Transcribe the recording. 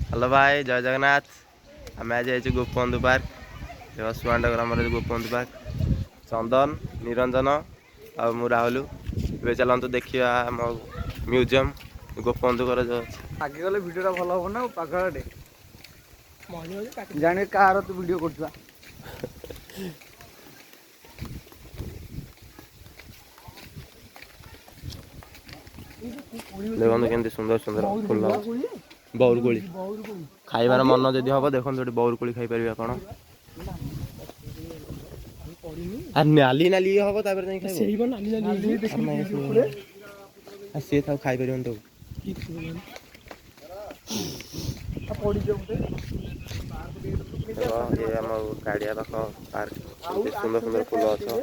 Hello भाई जय जगन्नाथ। आम आज जाइए गोपबंधु पार्क सुआंड ग्राम गोपबंधु पार्क चंदन निरंजन आ राहुल ए चलतु देखा आम म्यूजियम गोपबंधुकर जो आगे गले भिडियोटा भल हम ना पागलाटे जाने कार तू वीडियो करछुआ देखो केमती सुंदर सुंदर फुल बौरकोली खाइबार मन जदि हम देखो बौरकोली खाई पारे आप नाली नाली हम सी था खाई पार तो ये आम गाड़िया पाख पार्क सुंदर सुंदर फुल अच्छे